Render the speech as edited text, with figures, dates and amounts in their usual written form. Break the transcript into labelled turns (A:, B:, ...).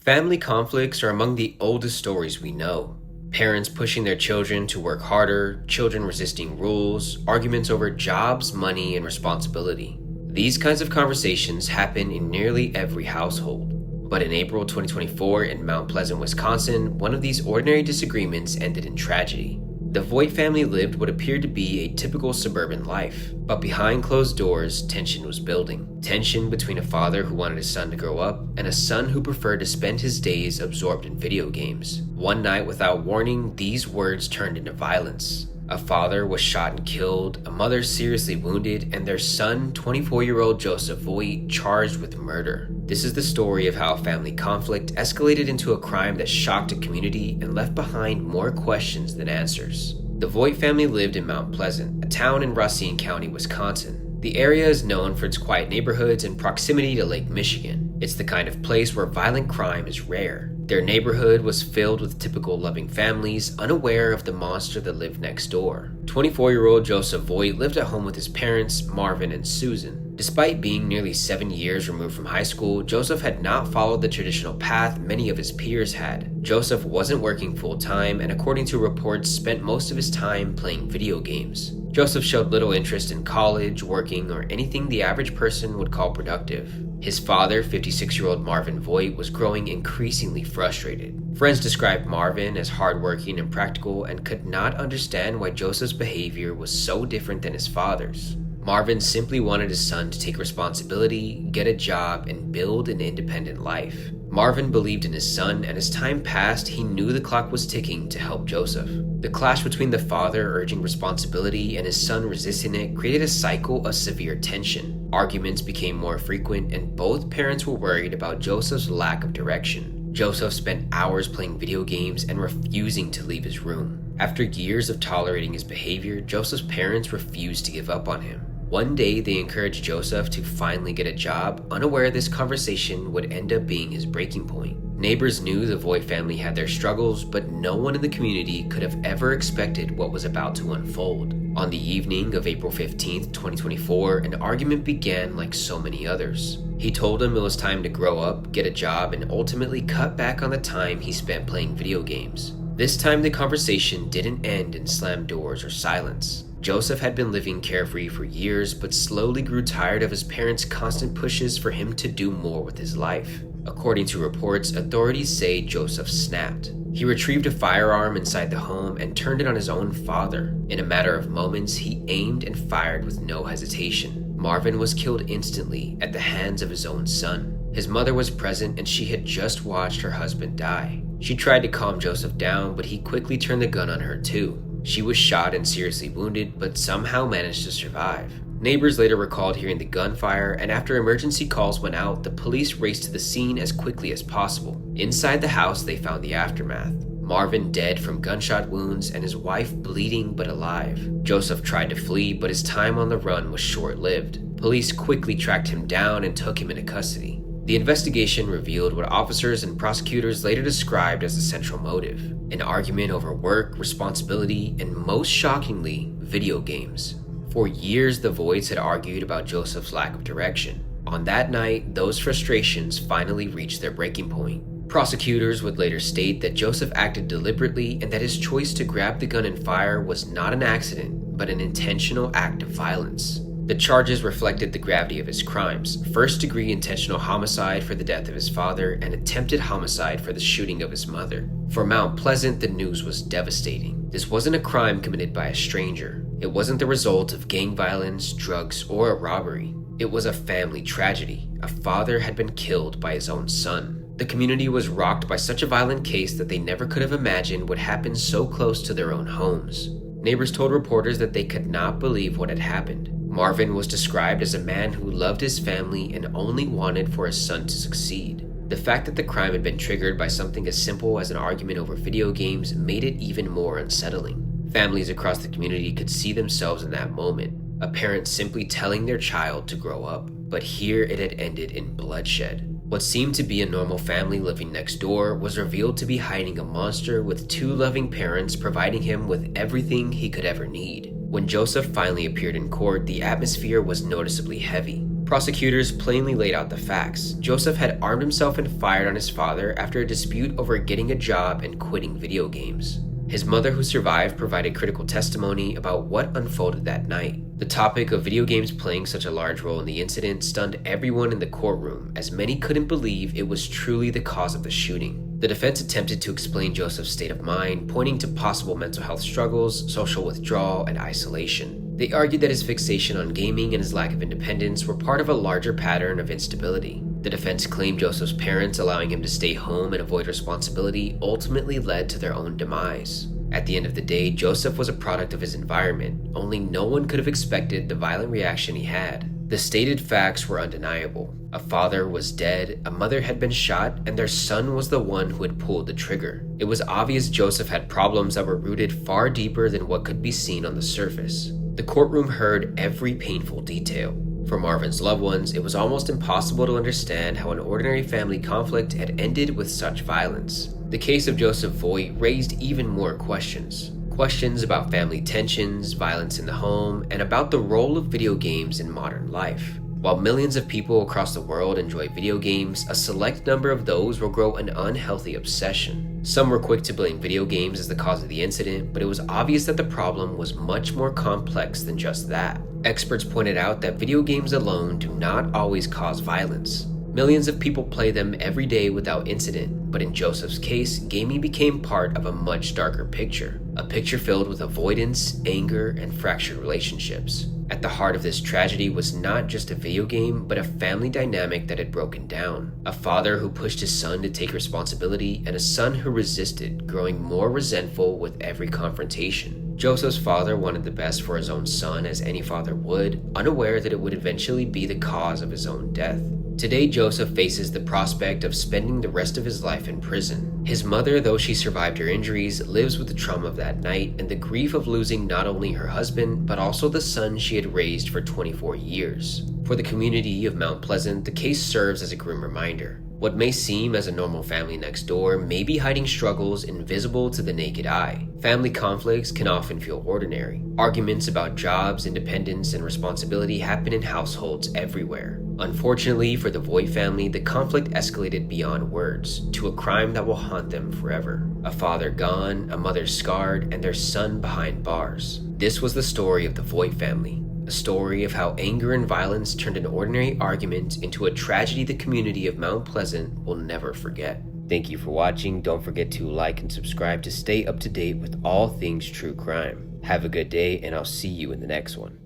A: Family conflicts are among the oldest stories we know. Parents pushing their children to work harder, children resisting rules, arguments over jobs, money, and responsibility. These kinds of conversations happen in nearly every household. But in April 2024 in Mount Pleasant, Wisconsin, one of these ordinary disagreements ended in tragedy. The Voigt family lived what appeared to be a typical suburban life, but behind closed doors, tension was building. Tension between a father who wanted his son to grow up and a son who preferred to spend his days absorbed in video games. One night, without warning, these words turned into violence. A father was shot and killed, a mother seriously wounded, and their son, 24-year-old Joseph Voigt, charged with murder. This is the story of how family conflict escalated into a crime that shocked a community and left behind more questions than answers. The Voigt family lived in Mount Pleasant, a town in Racine County, Wisconsin. The area is known for its quiet neighborhoods and proximity to Lake Michigan. It's the kind of place where violent crime is rare. Their neighborhood was filled with typical loving families, unaware of the monster that lived next door. 24-year-old Joseph Voigt lived at home with his parents, Marvin and Susan. Despite being nearly 7 years removed from high school, Joseph had not followed the traditional path many of his peers had. Joseph wasn't working full-time and, according to reports, spent most of his time playing video games. Joseph showed little interest in college, working, or anything the average person would call productive. His father, 56-year-old Marvin Voigt, was growing increasingly frustrated. Friends described Marvin as hardworking and practical and could not understand why Joseph's behavior was so different than his father's. Marvin simply wanted his son to take responsibility, get a job, and build an independent life. Marvin believed in his son, and as time passed, he knew the clock was ticking to help Joseph. The clash between the father urging responsibility and his son resisting it created a cycle of severe tension. Arguments became more frequent, and both parents were worried about Joseph's lack of direction. Joseph spent hours playing video games and refusing to leave his room. After years of tolerating his behavior, Joseph's parents refused to give up on him. One day, they encouraged Joseph to finally get a job, unaware this conversation would end up being his breaking point. Neighbors knew the Voigt family had their struggles, but no one in the community could have ever expected what was about to unfold. On the evening of April 15, 2024, an argument began like so many others. He told him it was time to grow up, get a job, and ultimately cut back on the time he spent playing video games. This time, the conversation didn't end in slammed doors or silence. Joseph had been living carefree for years, but slowly grew tired of his parents' constant pushes for him to do more with his life. According to reports, authorities say Joseph snapped. He retrieved a firearm inside the home and turned it on his own father. In a matter of moments, he aimed and fired with no hesitation. Marvin was killed instantly at the hands of his own son. His mother was present and she had just watched her husband die. She tried to calm Joseph down, but he quickly turned the gun on her too. She was shot and seriously wounded, but somehow managed to survive. Neighbors later recalled hearing the gunfire, and after emergency calls went out, the police raced to the scene as quickly as possible. Inside the house, they found the aftermath. Marvin dead from gunshot wounds and his wife bleeding but alive. Joseph tried to flee, but his time on the run was short-lived. Police quickly tracked him down and took him into custody. The investigation revealed what officers and prosecutors later described as the central motive: an argument over work, responsibility, and most shockingly, video games. For years, the Voigts had argued about Joseph's lack of direction. On that night, those frustrations finally reached their breaking point. Prosecutors would later state that Joseph acted deliberately and that his choice to grab the gun and fire was not an accident, but an intentional act of violence. The charges reflected the gravity of his crimes: first-degree intentional homicide for the death of his father and attempted homicide for the shooting of his mother. For Mount Pleasant, the news was devastating. This wasn't a crime committed by a stranger. It wasn't the result of gang violence, drugs, or a robbery. It was a family tragedy. A father had been killed by his own son. The community was rocked by such a violent case that they never could have imagined would happen so close to their own homes. Neighbors told reporters that they could not believe what had happened. Marvin was described as a man who loved his family and only wanted for his son to succeed. The fact that the crime had been triggered by something as simple as an argument over video games made it even more unsettling. Families across the community could see themselves in that moment, a parent simply telling their child to grow up. But here it had ended in bloodshed. What seemed to be a normal family living next door was revealed to be hiding a monster with two loving parents providing him with everything he could ever need. When Joseph finally appeared in court, the atmosphere was noticeably heavy. Prosecutors plainly laid out the facts. Joseph had armed himself and fired on his father after a dispute over getting a job and quitting video games. His mother, who survived, provided critical testimony about what unfolded that night. The topic of video games playing such a large role in the incident stunned everyone in the courtroom, as many couldn't believe it was truly the cause of the shooting. The defense attempted to explain Joseph's state of mind, pointing to possible mental health struggles, social withdrawal, and isolation. They argued that his fixation on gaming and his lack of independence were part of a larger pattern of instability. The defense claimed Joseph's parents allowing him to stay home and avoid responsibility ultimately led to their own demise. At the end of the day, Joseph was a product of his environment. Only no one could have expected the violent reaction he had. The stated facts were undeniable. A father was dead, a mother had been shot, and their son was the one who had pulled the trigger. It was obvious Joseph had problems that were rooted far deeper than what could be seen on the surface. The courtroom heard every painful detail. For Marvin's loved ones, it was almost impossible to understand how an ordinary family conflict had ended with such violence. The case of Joseph Voigt raised even more questions. Questions about family tensions, violence in the home, and about the role of video games in modern life. While millions of people across the world enjoy video games, a select number of those will grow an unhealthy obsession. Some were quick to blame video games as the cause of the incident, but it was obvious that the problem was much more complex than just that. Experts pointed out that video games alone do not always cause violence. Millions of people play them every day without incident, but in Joseph's case, gaming became part of a much darker picture. A picture filled with avoidance, anger, and fractured relationships. At the heart of this tragedy was not just a video game, but a family dynamic that had broken down. A father who pushed his son to take responsibility, and a son who resisted, growing more resentful with every confrontation. Joseph's father wanted the best for his own son, as any father would, unaware that it would eventually be the cause of his own death. Today, Joseph faces the prospect of spending the rest of his life in prison. His mother, though she survived her injuries, lives with the trauma of that night and the grief of losing not only her husband, but also the son she had raised for 24 years. For the community of Mount Pleasant, the case serves as a grim reminder. What may seem as a normal family next door may be hiding struggles invisible to the naked eye. Family conflicts can often feel ordinary. Arguments about jobs, independence, and responsibility happen in households everywhere. Unfortunately for the Voigt family, the conflict escalated beyond words, to a crime that will haunt them forever. A father gone, a mother scarred, and their son behind bars. This was the story of the Voigt family. A story of how anger and violence turned an ordinary argument into a tragedy the community of Mount Pleasant will never forget. Thank you for watching. Don't forget to like and subscribe to stay up to date with all things true crime. Have a good day, and I'll see you in the next one.